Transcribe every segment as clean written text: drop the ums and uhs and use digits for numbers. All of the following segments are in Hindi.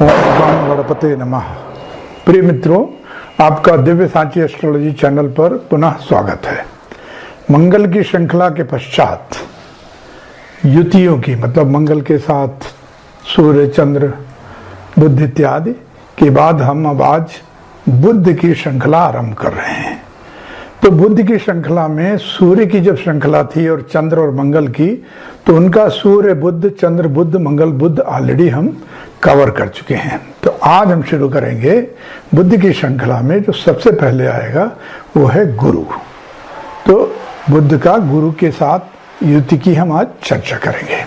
ओम गणपते नमः। प्रिय मित्रों, आपका दिव्य सांची एस्ट्रोलॉजी चैनल पर पुनः स्वागत है। मंगल की श्रृंखला के पश्चात युतियों की, मतलब मंगल के साथ सूर्य, चंद्र, बुध इत्यादि के बाद हम अब आज बुध की श्रृंखला आरंभ कर रहे हैं। तो बुध की श्रृंखला में सूर्य की जब श्रृंखला थी और चंद्र और मंगल की, तो उनका सूर्य बुध, चंद्र बुध, मंगल बुध ऑलरेडी हम कवर कर चुके हैं। तो आज हम शुरू करेंगे बुध की श्रृंखला में। जो सबसे पहले आएगा वो है गुरु। तो बुध का गुरु के साथ युति की हम आज चर्चा करेंगे।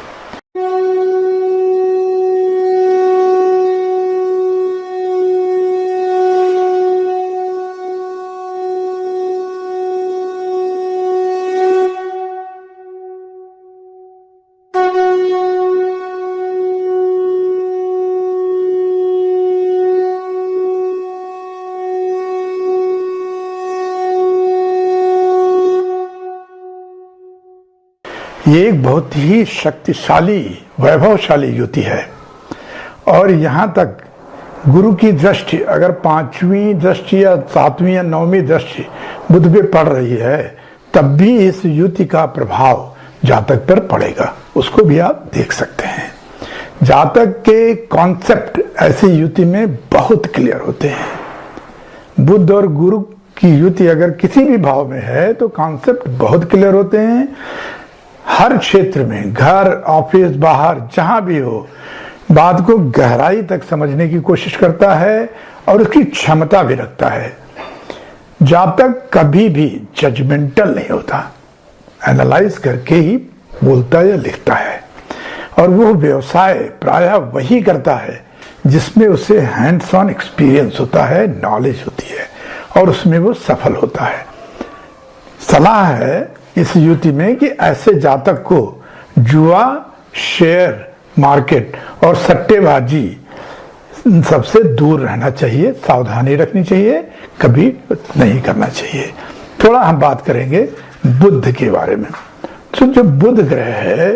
ये एक बहुत ही शक्तिशाली, वैभवशाली युति है। और यहाँ तक गुरु की दृष्टि अगर 5वीं दृष्टि या 7वीं या 9वीं दृष्टि बुध पे पड़ रही है, तब भी इस युति का प्रभाव जातक पर पड़ेगा। उसको भी आप देख सकते हैं। जातक के कॉन्सेप्ट ऐसी युति में बहुत क्लियर होते हैं। बुध और गुरु की युति अगर किसी भी भाव में है तो कॉन्सेप्ट बहुत क्लियर होते हैं। हर क्षेत्र में, घर, ऑफिस, बाहर, जहां भी हो, बात को गहराई तक समझने की कोशिश करता है और उसकी क्षमता भी रखता है। जातक कभी भी जजमेंटल नहीं होता, एनालाइज करके ही बोलता या लिखता है। और वो व्यवसाय प्रायः वही करता है जिसमें उसे हैंड्स ऑन एक्सपीरियंस होता है, नॉलेज होती है, और उसमें वो सफल होता है। सलाह है इस युति में कि ऐसे जातक को जुआ, शेयर मार्केट और सट्टेबाजी सबसे दूर रहना चाहिए, सावधानी रखनी चाहिए, कभी नहीं करना चाहिए। थोड़ा हम बात करेंगे बुध के बारे में। तो जो बुध ग्रह है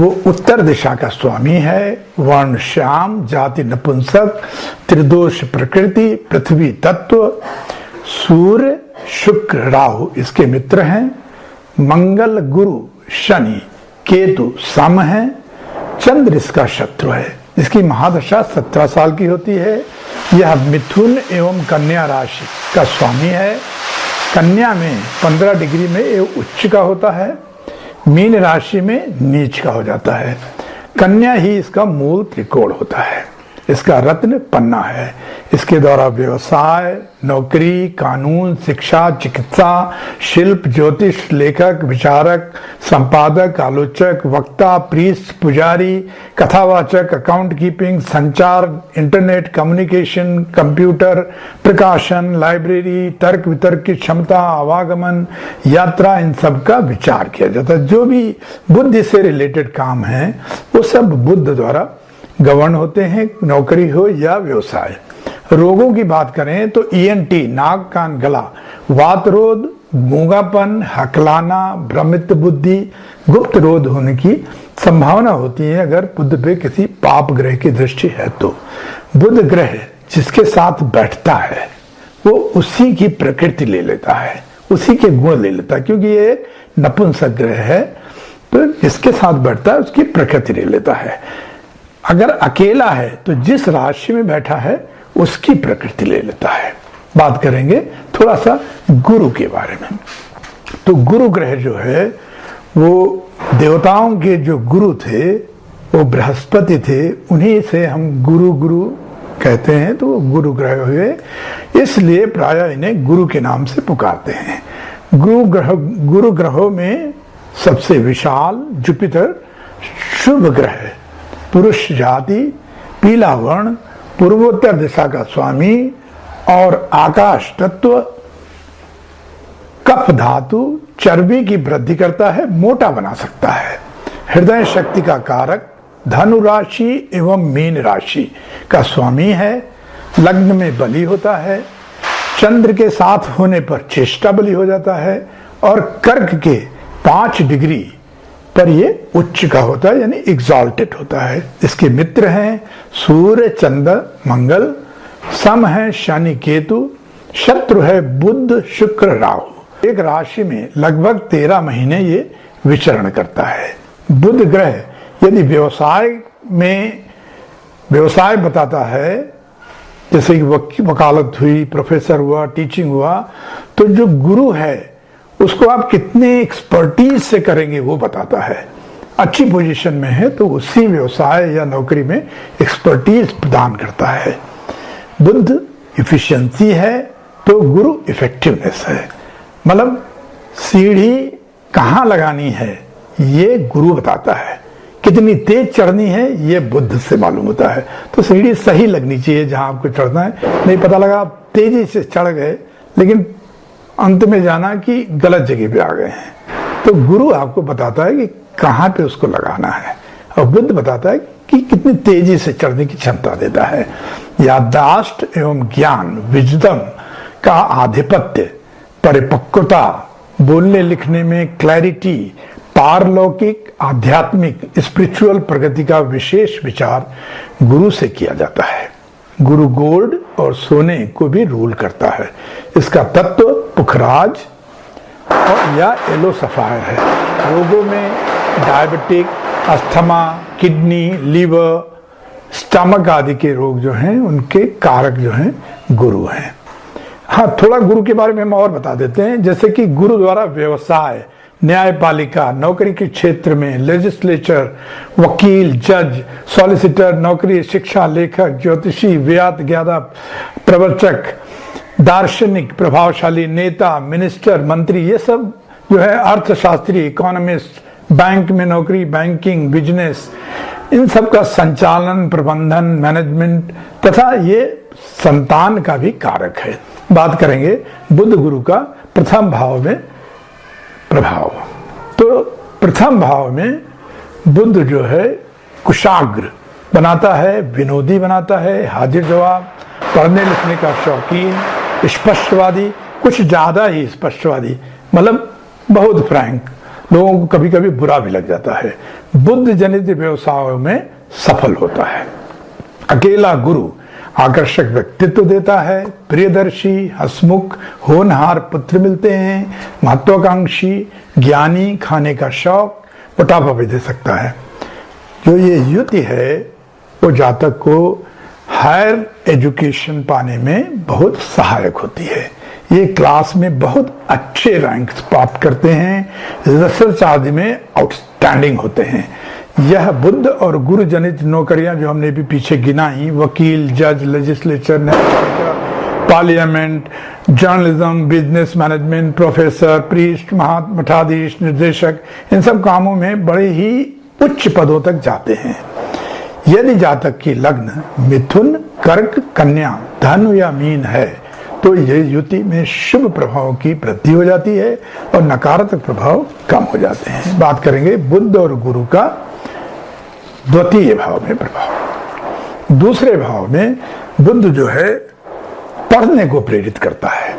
वो उत्तर दिशा का स्वामी है। वर्ण श्याम, जाति नपुंसक, त्रिदोष प्रकृति, पृथ्वी तत्व, सूर्य, शुक्र, राहु इसके मित्र हैं। मंगल, गुरु, शनि, केतु सम है। चंद्र इसका शत्रु है। इसकी महादशा 17 साल की होती है। यह मिथुन एवं कन्या राशि का स्वामी है। कन्या में 15 डिग्री में ये उच्च का होता है, मीन राशि में नीच का हो जाता है। कन्या ही इसका मूल त्रिकोण होता है। इसका रत्न पन्ना है। इसके द्वारा व्यवसाय, नौकरी, कानून, शिक्षा, चिकित्सा, शिल्प, ज्योतिष, लेखक, विचारक, संपादक, आलोचक, वक्ता, प्रीस्ट, पुजारी, कथावाचक, अकाउंट कीपिंग, संचार, इंटरनेट कम्युनिकेशन, कंप्यूटर, प्रकाशन, लाइब्रेरी, तर्क वितर्क की क्षमता, आवागमन, यात्रा, इन सब का विचार किया जाता है। जो भी बुद्धि से रिलेटेड काम है वो सब बुध द्वारा गवर्न होते हैं, नौकरी हो या व्यवसाय। रोगों की बात करें तो ENT, नाक, कान, गला, वात रोग, गूंगापन, हकलाना, भ्रमित बुद्धि, गुप्त रोग होने की संभावना होती है अगर बुध पे किसी पाप ग्रह की दृष्टि है। तो बुध ग्रह जिसके साथ बैठता है वो उसी की प्रकृति ले लेता है, उसी के गुण ले लेता है, क्योंकि ये नपुंसक ग्रह है। तो जिसके साथ बैठता है उसकी प्रकृति ले लेता है। अगर अकेला है तो जिस राशि में बैठा है उसकी प्रकृति ले लेता है। बात करेंगे थोड़ा सा गुरु के बारे में। तो गुरु ग्रह जो है वो देवताओं के जो गुरु थे वो बृहस्पति थे। उन्हीं से हम गुरु कहते हैं, तो वो गुरु ग्रह हुए, इसलिए प्रायः इन्हें गुरु के नाम से पुकारते हैं। गुरु ग्रहों में सबसे विशाल जुपिटर शुभ ग्रह है। पुरुष जाति, पीला वर्ण, पूर्वोत्तर दिशा का स्वामी और आकाश तत्व, कफ धातु, चर्बी की वृद्धि करता है, मोटा बना सकता है। हृदय शक्ति का कारक, धनु राशि एवं मीन राशि का स्वामी है। लग्न में बली होता है। चंद्र के साथ होने पर चेष्टा बली हो जाता है। और कर्क के 5 डिग्री पर ये उच्च का होता है, यानी एग्जॉल्टेड होता है। इसके मित्र हैं सूर्य, चंद्र, मंगल, सम है शनि केतु, शत्रु है बुध, शुक्र, राहु। एक राशि में लगभग 13 महीने ये विचरण करता है। बुध ग्रह यदि व्यवसाय बताता है, जैसे कि वकालत हुई, प्रोफेसर हुआ, टीचिंग हुआ, तो जो गुरु है उसको आप कितने एक्सपर्टीज से करेंगे वो बताता है। अच्छी पोजीशन में है तो उसी व्यवसाय या नौकरी में एक्सपर्टीज प्रदान करता है। बुध इफिशिएंसी है तो गुरु इफेक्टिवनेस है। मतलब सीढ़ी कहाँ लगानी है ये गुरु बताता है, कितनी तेज चढ़नी है ये बुध से मालूम होता है। तो सीढ़ी सही लगनी चाहिए जहां आपको चढ़ना है, नहीं पता लगा आप तेजी से चढ़ गए लेकिन अंत में जाना कि गलत जगह पे आ गए हैं। तो गुरु आपको बताता है कि कहाँ पे उसको लगाना है, और बुध बताता है कि कितनी तेजी से चढ़ने की क्षमता देता है। याददाश्त एवं ज्ञान, विजडम का आधिपत्य, परिपक्वता, बोलने लिखने में क्लैरिटी, पारलौकिक आध्यात्मिक स्पिरिचुअल प्रगति का विशेष विचार गुरु से किया जाता है। गुरु गोल्ड और सोने को भी रूल करता है। इसका तत्व पुखराज और या येलो सफायर है। रोगों में diabetic, asthma, kidney, liver, stomach आदि के रोग जो हैं उनके कारक जो हैं गुरु हैं। हाँ, थोड़ा गुरु के बारे में हम और बता देते हैं। जैसे कि गुरु द्वारा व्यवसाय, न्यायपालिका, नौकरी के क्षेत्र में लेजिस्लेचर, वकील, जज, सॉलिसिटर, नौकरी, शिक्षा, लेखक, ज्योतिषी, व्यात ज्ञाता, प्रवचक, दार्शनिक, प्रभावशाली नेता, मिनिस्टर, मंत्री, ये सब जो है अर्थशास्त्री, इकोनॉमिस्ट, बैंक में नौकरी, बैंकिंग, बिजनेस, इन सब का संचालन, प्रबंधन, मैनेजमेंट तथा ये संतान का भी कारक है। बात करेंगे बुध गुरु का प्रथम भाव में प्रभाव। तो प्रथम भाव में बुध जो है कुशाग्र बनाता है, विनोदी बनाता है, हाजिर जवाब, पढ़ने लिखने का शौकीन, स्पष्टवादी, कुछ ज्यादा ही स्पष्टवादी, मतलब बहुत फ्रैंक, लोगों को कभी कभी बुरा भी लग जाता है। बुद्ध जनित व्यवसायों में सफल होता है। अकेला गुरु आकर्षक व्यक्तित्व देता है, प्रियदर्शी, हसमुख, होनहार पुत्र मिलते हैं, महत्वाकांक्षी, ज्ञानी, खाने का शौक, मोटापा भी दे सकता है। जो ये युति है वो जातक को हायर एजुकेशन पाने में बहुत सहायक होती है। ये क्लास में बहुत अच्छे रैंक्स प्राप्त करते हैं, रिसर्च आदि में आउटस्टैंडिंग होते हैं। यह बुद्ध और गुरु जनित नौकरियां जो हमने भी पीछे गिनाई, वकील, जज, legislature, parliament, journalism, business management, professor, priest, मठाधीश, निर्देशक, इन सब कामों में बड़े ही उच्च पदों तक जाते हैं। यदि जातक की लग्न मिथुन, कर्क, कन्या, धनु या मीन है तो ये युति में शुभ प्रभावों की वृद्धि हो जाती है और नकारात्मक प्रभाव कम हो जाते हैं। बात करेंगे बुध और गुरु का द्वितीय भाव में प्रभाव। दूसरे भाव में बुध जो है पढ़ने को प्रेरित करता है।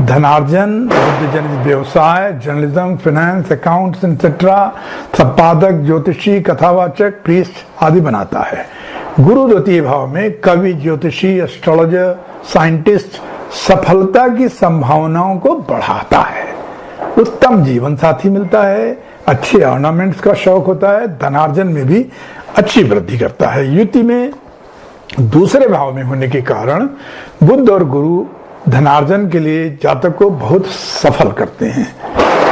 धनार्जन, बुद्ध जनित व्यवसाय, जर्नलिज्म, फाइनेंस, अकाउंट्स एक्सेट्रा, संपादक, ज्योतिषी, कथावाचक, प्रीस्ट आदि बनाता है। गुरु द्वितीय भाव में कवि, ज्योतिषी, एस्ट्रोलॉजर, साइंटिस्ट, सफलता की संभावनाओं को बढ़ाता है। उत्तम जीवन साथी मिलता है, अच्छे ऑर्नामेंट्स का शौक होता है, धनार्जन में भी अच्छी वृद्धि करता है। युति में दूसरे भाव में होने के कारण बुध और गुरु धनार्जन के लिए जातक को बहुत सफल करते हैं।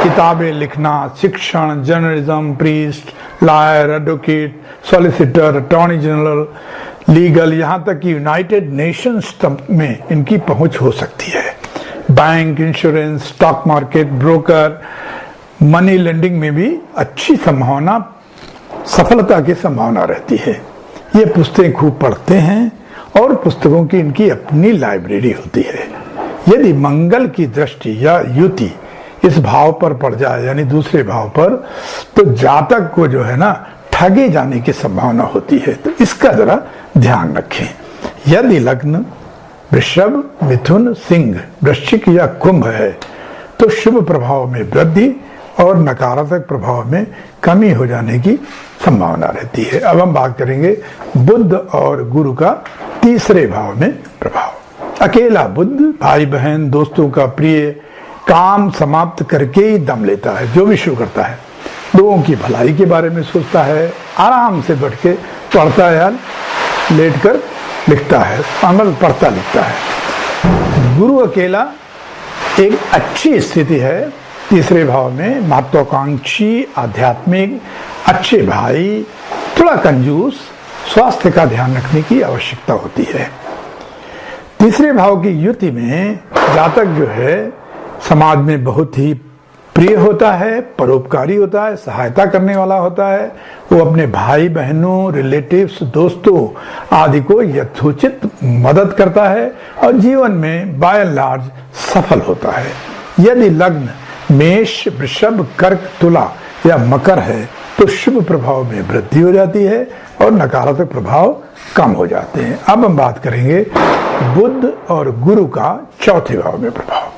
किताबें लिखना, शिक्षण, journalism, priest, lawyer, advocate, solicitor, attorney general, legal, यहाँ तक कि यूनाइटेड नेशंस में इनकी पहुंच हो सकती है। Bank, insurance, stock market, broker, money lending में भी अच्छी संभावना, सफलता की संभावना रहती है। ये पुस्तकें खूब पढ़ते हैं और पुस्तकों की इनकी अपनी लाइब्रेरी होती है। यदि मंगल की दृष्टि या युति इस भाव पर पड़ जाए, यानी दूसरे भाव पर, तो जातक को जो है ना ठगे जाने की संभावना होती है। तो इसका जरा ध्यान रखें। यदि लग्न वृषभ, मिथुन, सिंह, वृश्चिक या कुंभ है तो शुभ प्रभाव में वृद्धि, और नकारात्मक प्रभाव में कमी हो जाने की संभावना रहती है। अब हम बात करेंगे बुध और गुरु का तीसरे भाव में प्रभाव। अकेला बुध भाई बहन दोस्तों का प्रिय, काम समाप्त करके ही दम लेता है। जो भी शुरू करता है लोगों की भलाई के बारे में सोचता है, आराम से बैठ के पढ़ता है, यार लेटकर लिखता है, अमल पढ़ता लिखता है। गुरु अकेला एक अच्छी स्थिति है तीसरे भाव में, महत्वाकांक्षी, आध्यात्मिक, अच्छे भाई, थोड़ा कंजूस, स्वास्थ्य का ध्यान रखने की आवश्यकता होती है। तीसरे भाव की युति में जातक जो है समाज में बहुत ही प्रिय होता है, परोपकारी होता है, सहायता करने वाला होता है। वो अपने भाई बहनों, रिलेटिव्स, दोस्तों आदि को यथोचित मदद करता है और जीवन में बाय एंड लार्ज सफल होता है। यदि लग्न मेष, वृषभ, कर्क, तुला या मकर है तो शुभ प्रभाव में वृद्धि हो जाती है और नकारात्मक प्रभाव कम हो जाते हैं। अब हम बात करेंगे बुध और गुरु का चौथे भाव में प्रभाव।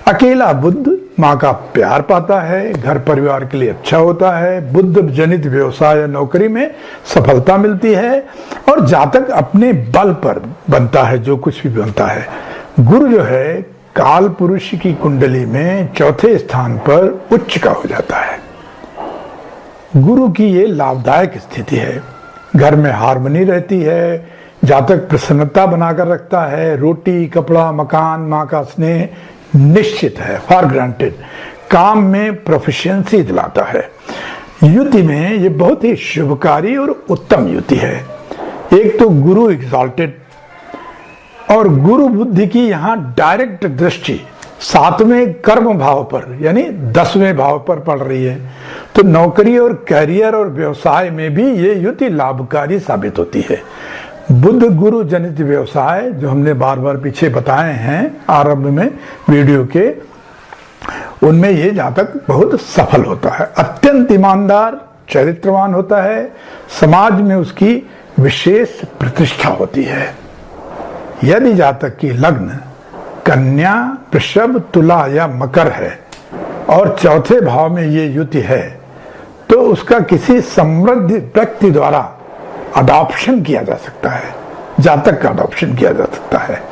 अकेला बुध माँ का प्यार पाता है, घर परिवार के लिए अच्छा होता है, बुध जनित व्यवसाय या नौकरी में सफलता मिलती है और जातक अपने बल पर बनता है जो कुछ भी बनता है। गुरु जो है काल पुरुष की कुंडली में चौथे स्थान पर उच्च का हो जाता है। गुरु की ये लाभदायक स्थिति है, घर में हार्मनी रहती है, जातक प्रसन्नता बनाकर रखता है, रोटी कपड़ा मकान माँ का स्नेह निश्चित है, फॉर ग्रांटेड, काम में प्रोफिशिएंसी दिलाता है। युति में ये बहुत ही शुभकारी और उत्तम युति है। एक तो गुरु एग्जॉल्टेड और गुरु बुद्धि की यहाँ डायरेक्ट दृष्टि 7वें कर्म भाव पर यानी 10वें भाव पर पड़ रही है, तो नौकरी और कैरियर और व्यवसाय में भी ये युति लाभकारी साबित होती है। बुध गुरु जनित व्यवसाय जो हमने बार बार पीछे बताए हैं आरंभ में वीडियो के, उनमें ये जातक बहुत सफल होता है, अत्यंत ईमानदार, चरित्रवान होता है, समाज में उसकी विशेष प्रतिष्ठा होती है। यदि जातक की लग्न कन्या, वृषभ, तुला या मकर है और चौथे भाव में ये युति है तो उसका किसी समृद्ध व्यक्ति द्वारा अडॉप्शन किया जा सकता है, जातक का अडॉप्शन किया जा सकता है।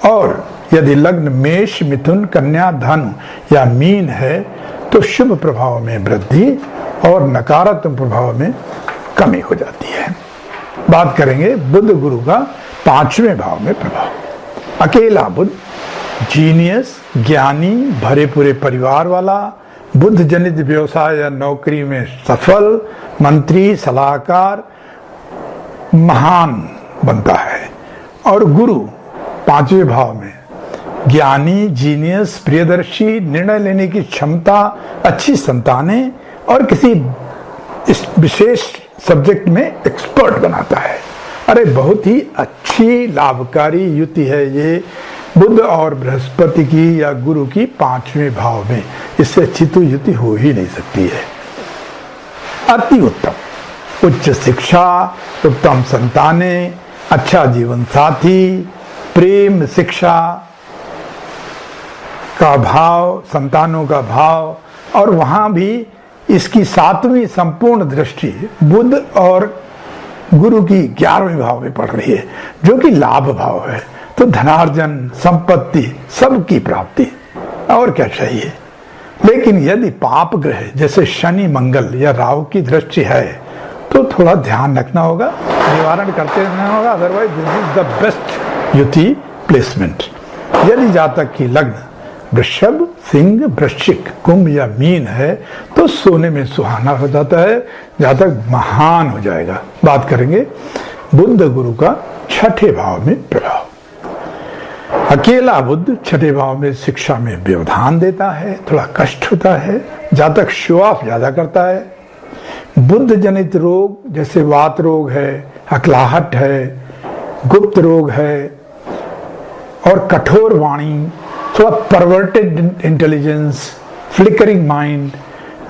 और यदि लग्न मेष, मिथुन, कन्या, धनु या मीन है तो शुभ प्रभाव में वृद्धि और नकारात्मक प्रभाव में कमी हो जाती है। बात करेंगे बुध गुरु का 5वें भाव में प्रभाव। अकेला बुध जीनियस, ज्ञानी, भरे पूरे परिवार वाला, बुध जनित व्यवसाय या नौकरी में सफल, मंत्री, सलाहकार, महान बनता है। और गुरु 5वें भाव में ज्ञानी, जीनियस, प्रियदर्शी, निर्णय लेने की क्षमता, अच्छी संतानें और किसी इस विशेष सब्जेक्ट में एक्सपर्ट बनाता है। अरे बहुत ही अच्छी लाभकारी युति है ये बुध और बृहस्पति की या गुरु की 5वें भाव में, इससे अच्छी तो युति हो ही नहीं सकती है। अति उत्तम, उच्च शिक्षा, उत्तम संतानें, अच्छा जीवन साथी, प्रेम, शिक्षा का भाव, संतानों का भाव, और वहां भी इसकी 7वीं संपूर्ण दृष्टि बुध और गुरु की 11वें भाव में पड़ रही है जो कि लाभ भाव है। तो धनार्जन, संपत्ति, सबकी प्राप्ति, और क्या चाहिए। लेकिन यदि पाप ग्रह जैसे शनि, मंगल या राहु की दृष्टि है तो थोड़ा ध्यान रखना होगा, निवारण करते रहना होगा, otherwise this is the best युति प्लेसमेंट। यदि जातक की लग्न वृषभ, सिंह, वृश्चिक, कुंभ या मीन है तो सोने में सुहाना हो जाता है, जातक महान हो जाएगा। बात करेंगे बुध गुरु का 6ठे भाव में प्रभाव। अकेला बुध 6ठे भाव में शिक्षा में व्यवधान देता है, थोड़ा कष्ट होता है, जातक शो ऑफ ज्यादा करता है। बुध जनित रोग जैसे वात रोग है, हकलाहट है, गुप्त रोग है और कठोर वाणी, थोड़ा परवर्टेड इंटेलिजेंस, फ्लिकरिंग माइंड,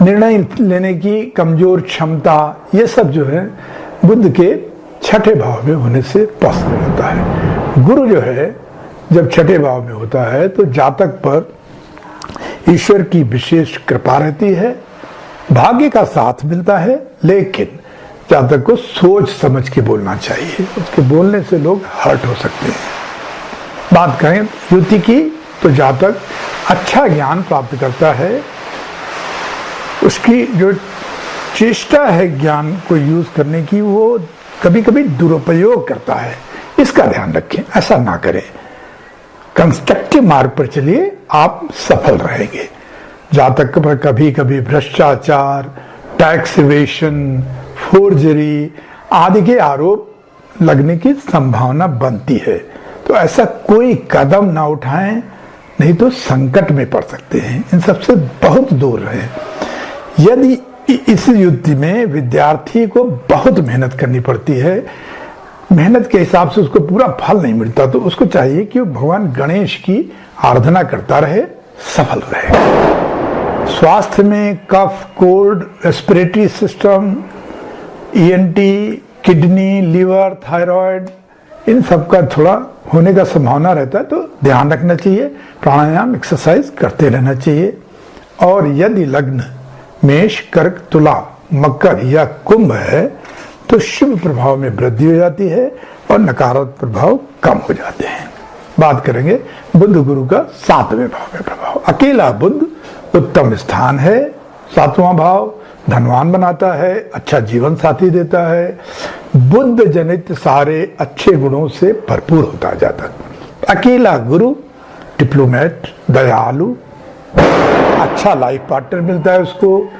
निर्णय लेने की कमजोर क्षमता, ये सब जो है बुध के 6ठे भाव में होने से पॉसिबल होता है। गुरु जो है जब 6ठे भाव में होता है तो जातक पर ईश्वर की विशेष कृपा रहती है, भाग्य का साथ मिलता है, लेकिन जातक को सोच समझ के बोलना चाहिए। उसके बोलने से लोग हर्ट हो सकते हैं। बात करें युति की, तो जातक अच्छा ज्ञान प्राप्त करता है, उसकी जो चेष्टा है ज्ञान को यूज करने की, वो कभी कभी दुरुपयोग करता है। इसका ध्यान रखें, ऐसा ना करें। कंस्ट्रक्टिव मार्ग पर चलिए, आप सफल रहेंगे। जातक पर कभी कभी भ्रष्टाचार, टैक्स इवेशन, फोर्जरी आदि के आरोप लगने की संभावना बनती है, तो ऐसा कोई कदम ना उठाएं, नहीं तो संकट में पड़ सकते हैं। इन सबसे बहुत दूर रहें। यदि इस युद्ध में विद्यार्थी को बहुत मेहनत करनी पड़ती है, मेहनत के हिसाब से उसको पूरा फल नहीं मिलता, तो उसको चाहिए कि वो भगवान गणेश की आराधना करता रहे, सफल रहे। स्वास्थ्य में cough, cold, respiratory system, ENT, kidney, liver, thyroid, इन सब का थोड़ा होने का संभावना रहता है, तो ध्यान रखना चाहिए। प्राणायाम, एक्सरसाइज करते रहना चाहिए। और यदि लग्न मेष, कर्क, तुला, मकर या कुंभ है, तो शुभ प्रभाव में वृद्धि हो जाती है और नकारात्मक प्रभाव कम हो जाते हैं। बात करेंगे बुध गुरु का 7वें भाव में प्रभाव। अकेला बुध उत्तम स्थान है। 7वां भाव धनवान बनाता है, अच्छा जीवन साथी देता है, बुद्ध जनित सारे अच्छे गुणों से भरपूर होता जाता है। अकेला गुरु डिप्लोमेट, दयालु, अच्छा लाइफ पार्टनर मिलता है उसको,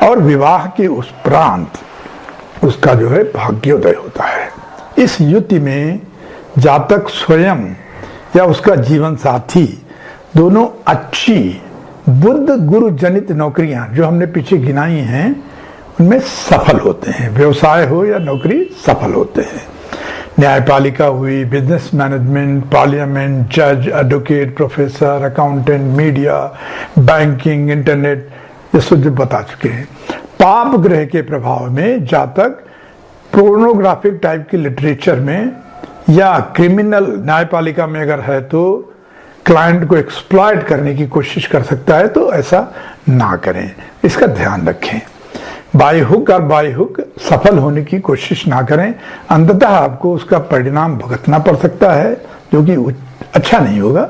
और विवाह के उपरांत उसका जो है भाग्योदय होता है। इस युति में जातक स्वयं या उसका जीवन साथी दोनों अच्छी बुद्ध गुरु जनित नौकरियां जो हमने पीछे गिनाई हैं, उनमें सफल होते हैं। व्यवसाय हो या नौकरी, सफल होते हैं। न्यायपालिका हुई, बिजनेस मैनेजमेंट, पार्लियामेंट, जज, advocate, professor, accountant, media, banking, internet, ये सब जो बता चुके हैं। पाप ग्रह के प्रभाव में जातक पोर्नोग्राफिक टाइप की लिटरेचर में या क्रिमिनल न्यायपालिका में अगर है तो क्लाइंट को एक्सप्लॉइट करने की कोशिश कर सकता है, तो ऐसा ना करें, इसका ध्यान रखें। बाई हुक और बाई हुक सफल होने की कोशिश ना करें, अंततः आपको उसका परिणाम भुगतना पड़ सकता है जो कि अच्छा नहीं होगा,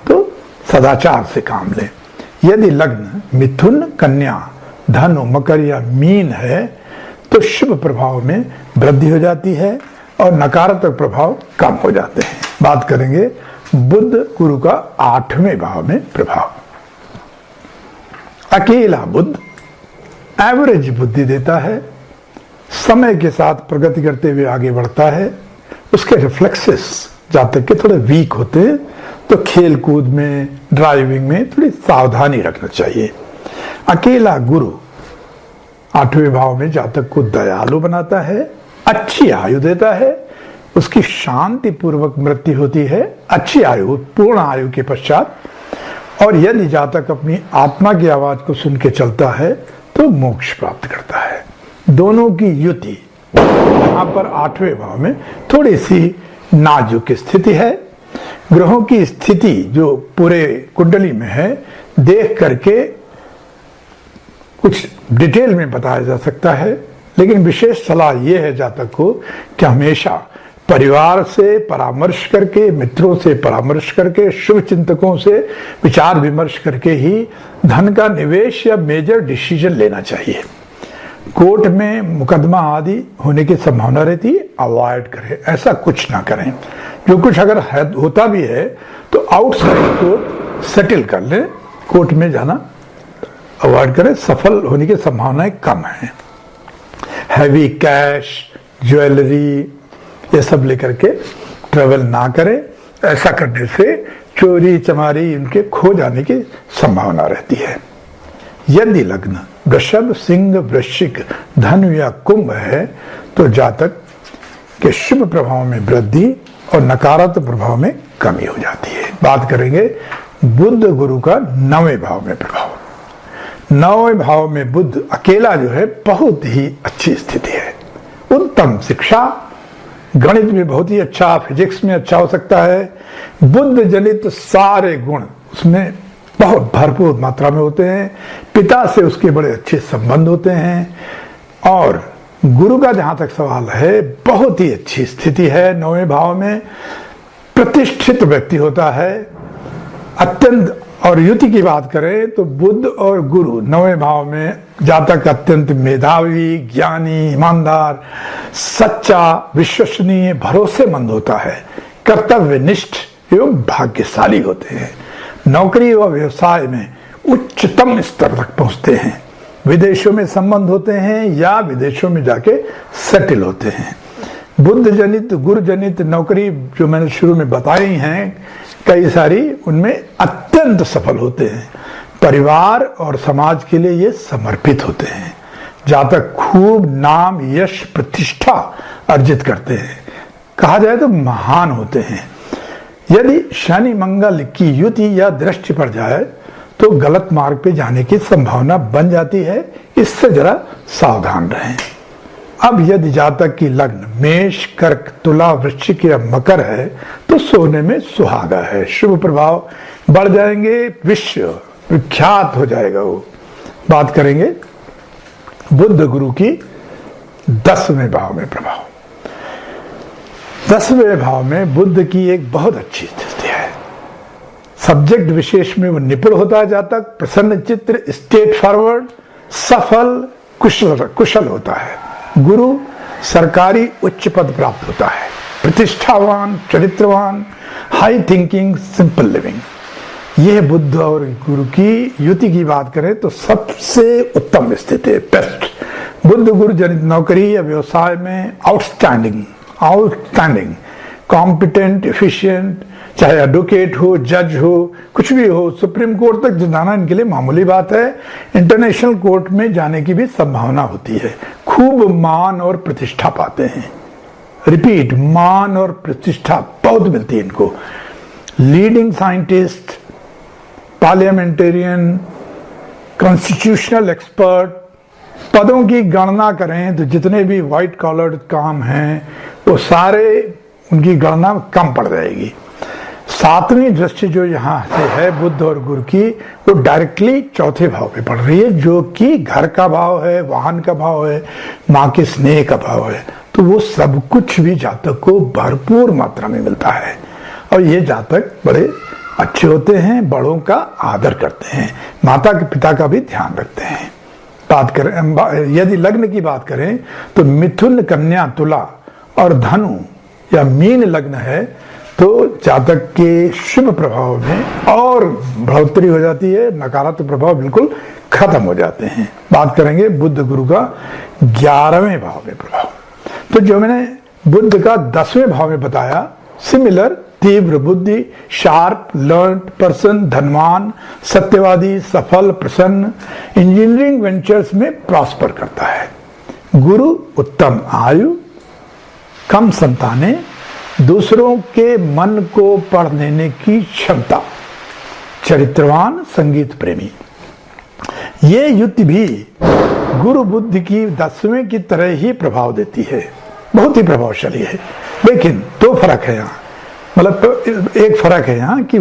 तो सदाचार से काम लें। यदि लग्न मिथुन, कन्या, धनु, मकर या मीन है, तो शुभ प्रभाव में वृद्धि हो जाती है और नकारात्मक प्रभाव कम हो जाते हैं। बात करेंगे बुध गुरु का 8वें भाव में प्रभाव। अकेला बुध एवरेज बुद्धि देता है, समय के साथ प्रगति करते हुए आगे बढ़ता है। उसके रिफ्लेक्सेस जातक के थोड़े वीक होते हैं, तो खेल कूद में, ड्राइविंग में थोड़ी सावधानी रखना चाहिए। अकेला गुरु 8वें भाव में जातक को दयालु बनाता है, अच्छी आयु देता है, उसकी शांति पूर्वक मृत्यु होती है अच्छी आयु, पूर्ण आयु के पश्चात। और यदि जातक अपनी आत्मा की आवाज को सुन के चलता है तो मोक्ष प्राप्त करता है। दोनों की युति यहां पर 8वें भाव में थोड़ी सी नाजुक स्थिति है। ग्रहों की स्थिति जो पूरे कुंडली में है, देख करके कुछ डिटेल में बताया जा सकता है, लेकिन विशेष सलाह यह है जातक को कि हमेशा परिवार से परामर्श करके, मित्रों से परामर्श करके, शुभ चिंतकों से विचार विमर्श करके ही धन का निवेश या मेजर डिसीजन लेना चाहिए। कोर्ट में मुकदमा आदि होने की संभावना रहती है, अवॉइड करें, ऐसा कुछ ना करें। जो कुछ अगर होता भी है तो आउटसाइड कोर्ट सेटल कर ले, कोर्ट में जाना अवॉइड करें, सफल होने की संभावनाएं कम है। हैवी कैश, ज्वेलरी ये सब लेकर के ट्रेवल ना करें, ऐसा करने से चोरी चमारी इनके खो जाने की संभावना रहती है। यदि लग्न वृषभ, सिंह, वृश्चिक, धनु या कुंभ है, तो जातक के शुभ प्रभाव में वृद्धि और नकारात्मक प्रभाव में कमी हो जाती है। बात करेंगे बुध गुरु का 9वें भाव में प्रभाव। 9वें भाव में बुध अकेला जो है बहुत ही अच्छी स्थिति है। उत्तम शिक्षा, गणित में बहुत ही अच्छा, फिजिक्स में अच्छा हो सकता है। बुद्ध जनित सारे गुण उसमें बहुत भरपूर मात्रा में होते हैं। पिता से उसके बड़े अच्छे संबंध होते हैं। और गुरु का जहां तक सवाल है, बहुत ही अच्छी स्थिति है। 9वें भाव में प्रतिष्ठित व्यक्ति होता है अत्यंत। और युति की बात करें तो बुध और गुरु 9वें भाव में जातक अत्यंत मेधावी, ज्ञानी, ईमानदार, सच्चा, विश्वसनीय, भरोसेमंद होता है, कर्तव्यनिष्ठ एवं भाग्यशाली होते हैं। नौकरी व व्यवसाय में उच्चतम स्तर तक पहुंचते हैं। विदेशों में संबंध होते हैं या विदेशों में जाके सेटल होते हैं। बुद्ध जनित, गुरु जनित नौकरी जो मैंने शुरू में बताई हैं कई सारी, उनमें अत्यंत सफल होते हैं। परिवार और समाज के लिए ये समर्पित होते हैं। जातक खूब नाम, यश, प्रतिष्ठा अर्जित करते हैं। कहा जाए तो महान होते हैं। यदि शनि मंगल की युति या दृष्टि पड़ जाए तो गलत मार्ग पे जाने की संभावना बन जाती है। इससे जरा सावधान रहें। अब यदि जातक की लग्न मेष, कर्क, तुला, वृश्चिक या मकर है तो सोने में सुहागा है। शुभ प्रभाव बढ़ जाएंगे, विश्व विख्यात हो जाएगा वो। बात करेंगे बुध गुरु की 10वें भाव में प्रभाव। 10वें भाव में बुध की एक बहुत अच्छी स्थिति है। सब्जेक्ट विशेष में वो निपुण होता है जातक, प्रसन्न चित्र, स्ट्रेट फॉरवर्ड, सफल, कुशल होता है। गुरु सरकारी उच्च पद प्राप्त होता है, प्रतिष्ठावान, चरित्रवान, हाई थिंकिंग, सिंपल लिविंग। यह बुध और गुरु की युति की बात करें तो सबसे उत्तम स्थिति है, बेस्ट। बुध गुरु जनित नौकरी या व्यवसाय में आउटस्टैंडिंग, कॉम्पिटेंट, एफिशिएंट, चाहे एडवोकेट हो, जज हो, कुछ भी हो, सुप्रीम कोर्ट तक जाना इनके लिए मामूली बात है। इंटरनेशनल कोर्ट में जाने की भी संभावना होती है। खूब मान और प्रतिष्ठा पाते हैं। रिपीट, मान और प्रतिष्ठा बहुत मिलती है इनको। Leading scientist, parliamentarian, constitutional expert, पदों की गणना करें तो जितने भी व्हाइट कॉलर काम हैं वो सारे उनकी गणना कम पड़ जाएगी। 7वीं दृष्टि जो यहां से है बुध और गुरु की, वो डायरेक्टली चौथे भाव पे पड़ रही है, जो कि घर का भाव है, वाहन का भाव है, माँ के स्नेह का भाव है। तो वो सब कुछ भी जातक को भरपूर मात्रा में मिलता है। और ये जातक बड़े अच्छे होते हैं, बड़ों का आदर करते हैं, माता के पिता का भी ध्यान रखते हैं। बात करें यदि लग्न की बात करें तो मिथुन, कन्या, तुला और धनु या मीन लग्न है तो जातक के शुभ प्रभाव में और बढ़ोतरी हो जाती है, नकारात्मक प्रभाव बिल्कुल खत्म हो जाते हैं। बात करेंगे बुध गुरु का 11वें भाव में प्रभाव। तो जो मैंने बुध का 10वें भाव में बताया, सिमिलर, तीव्र बुद्धि, शार्प, लर्न्ड पर्सन, धनवान, सत्यवादी, सफल, प्रसन्न, इंजीनियरिंग वेंचर्स में प्रॉस्पर करता है। गुरु उत्तम आयु, कम संतानें, दूसरों के मन को पढ़ लेने की क्षमता, चरित्रवान, संगीत प्रेमी। ये युति भी गुरु बुद्धि की 10वें की तरह ही प्रभाव देती है, बहुत ही प्रभावशाली है। लेकिन दो फर्क है यहाँ, मतलब एक फर्क है यहाँ कि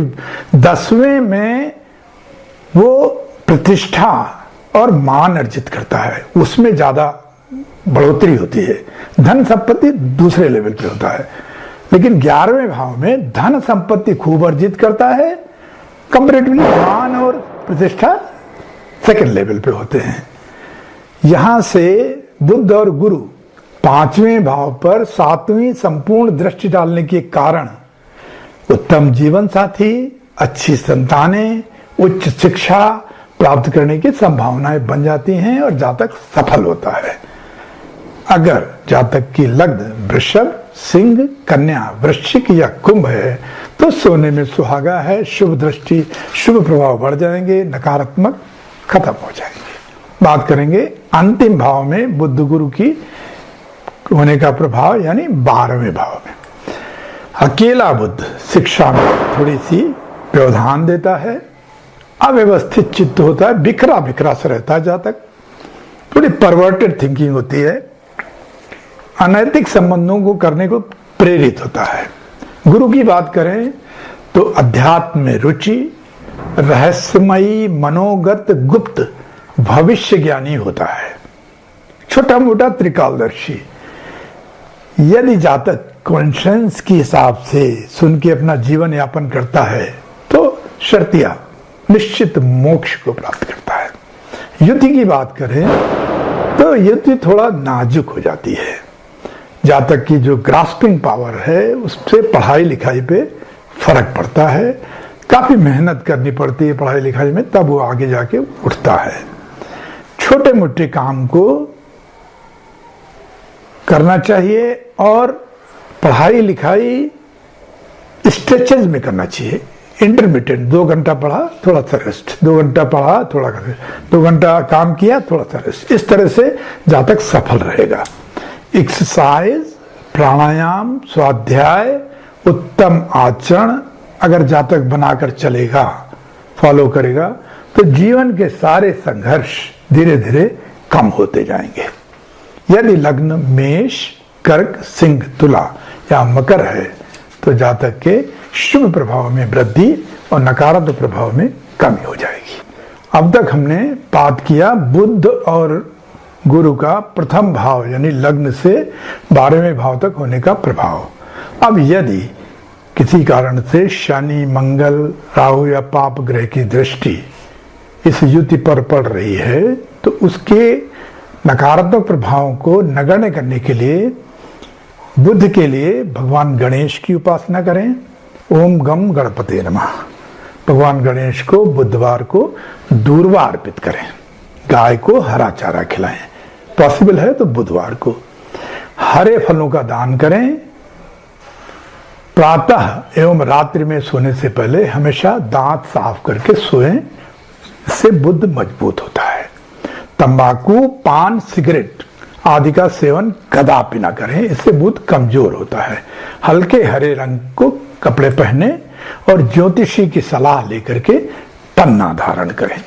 10वें में वो प्रतिष्ठा और मान अर्जित करता है, उसमें ज्यादा बढ़ोतरी होती है। धन संपत्ति दूसरे लेवल पे होता है। लेकिन 11वें भाव में धन संपत्ति खूब अर्जित करता है, कंपैरेटिवली मान और प्रतिष्ठा सेकंड लेवल पे होते हैं। यहां से बुध और गुरु 5वें भाव पर 7वीं संपूर्ण दृष्टि डालने के कारण उत्तम जीवन साथी, अच्छी संतानें, उच्च शिक्षा प्राप्त करने की संभावनाएं बन जाती हैं और जातक सफल होता है। अगर जातक की लग्न वृषभ, सिंह, कन्या, वृश्चिक या कुंभ है तो सोने में सुहागा है। शुभ दृष्टि, शुभ प्रभाव बढ़ जाएंगे, नकारात्मक खत्म हो जाएंगे। बात करेंगे अंतिम भाव में बुध गुरु की होने का प्रभाव, यानी 12वें भाव में। अकेला बुध शिक्षा में थोड़ी सी व्यवधान देता है, अव्यवस्थित चित्त होता है, बिखरा बिखरा सा रहता है जातक, थोड़ी परवर्टेड थिंकिंग होती है, अनैतिक संबंधों को करने को प्रेरित होता है। गुरु की बात करें तो अध्यात्म में रुचि, रहस्यमयी मनोगत गुप्त भविष्य ज्ञानी होता है, छोटा मोटा त्रिकालदर्शी। यदि जातक कॉन्शंस के हिसाब से सुन के अपना जीवन यापन करता है तो शर्तिया निश्चित मोक्ष को प्राप्त करता है। युति की बात करें तो युति थोड़ा नाजुक हो जाती है। जातक की जो ग्रास्पिंग पावर है उससे पढ़ाई लिखाई पे फर्क पड़ता है, काफी मेहनत करनी पड़ती है पढ़ाई लिखाई में, तब वो आगे जाके उठता है। छोटे मोटे काम को करना चाहिए और पढ़ाई लिखाई स्ट्रेचेज में करना चाहिए, इंटरमीडिएट। 2 घंटा पढ़ा थोड़ा सा रेस्ट, 2 घंटा पढ़ा थोड़ा रेस्ट, 2 घंटा काम किया थोड़ा सा रेस्ट। इस तरह से जातक सफल रहेगा। एक्सरसाइज, प्राणायाम, स्वाध्याय, उत्तम आचरण अगर जातक बनाकर चलेगा, फॉलो करेगा, तो जीवन के सारे संघर्ष धीरे धीरे कम होते जाएंगे। यदि लग्न मेष, कर्क, सिंह, तुला या मकर है तो जातक के शुभ प्रभाव में वृद्धि और नकारात्मक प्रभाव में कमी हो जाएगी। अब तक हमने बात किया बुध और गुरु का प्रथम भाव यानी लग्न से 12वें भाव तक होने का प्रभाव। अब यदि किसी कारण से शनि, मंगल, राहु या पाप ग्रह की दृष्टि इस युति पर पड़ रही है तो उसके नकारात्मक प्रभावों को नगण्य करने के लिए बुध के लिए भगवान गणेश की उपासना करें। ओम गम गणपते नमः। भगवान गणेश को बुधवार को दूर्वा अर्पित करें, गाय को हरा चारा खिलाएं, पॉसिबल है तो बुधवार को। हरे फलों का दान करें। प्रातः एवं रात्रि में सोने से पहले हमेशा दांत साफ करके सोएं, इससे बुध मजबूत होता है। तंबाकू, पान, सिगरेट आदि का सेवन कदापि ना करें, इससे बुध कमजोर होता है। हल्के हरे रंग को कपड़े पहने और ज्योतिषी की सलाह लेकर के पन्ना धारण करें।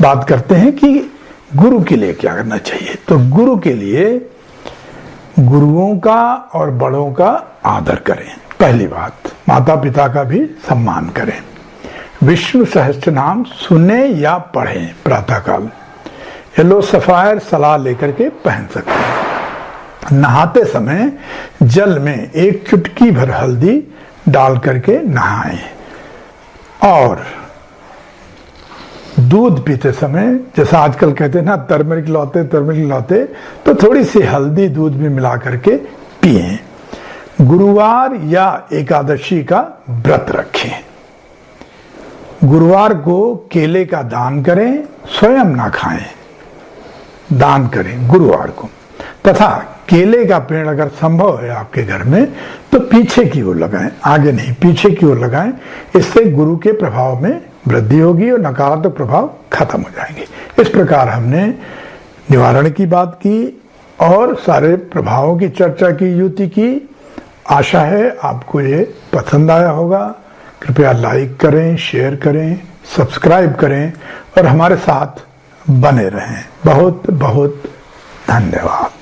बात करते हैं कि गुरु के लिए क्या करना चाहिए। तो गुरु के लिए गुरुओं का और बड़ों का आदर करें। पहली बात, माता पिता का भी सम्मान करें। विष्णु सहस्त्र नाम सुने या पढ़ें प्रातःकाल। येलो सफायर सलाह लेकर के पहन सकते हैं। नहाते समय जल में 1 चुटकी भर हल्दी डाल करके नहाएं और दूध पीते समय, जैसा आजकल कहते हैं ना टर्मरिक लौते, तो थोड़ी सी हल्दी दूध में मिला करके पिएं। गुरुवार या एकादशी का व्रत रखें। गुरुवार को केले का दान करें, स्वयं ना खाएं, दान करें गुरुवार को। तथा केले का पेड़ अगर संभव है आपके घर में तो पीछे की ओर लगाएं, आगे नहीं, पीछे की ओर लगाएं। इससे गुरु के प्रभाव में वृद्धि होगी और नकारात्मक प्रभाव खत्म हो जाएंगे। इस प्रकार हमने निवारण की बात की और सारे प्रभावों की चर्चा की, युति की। आशा है आपको ये पसंद आया होगा। कृपया लाइक करें, शेयर करें, सब्सक्राइब करें और हमारे साथ बने रहें। बहुत बहुत धन्यवाद।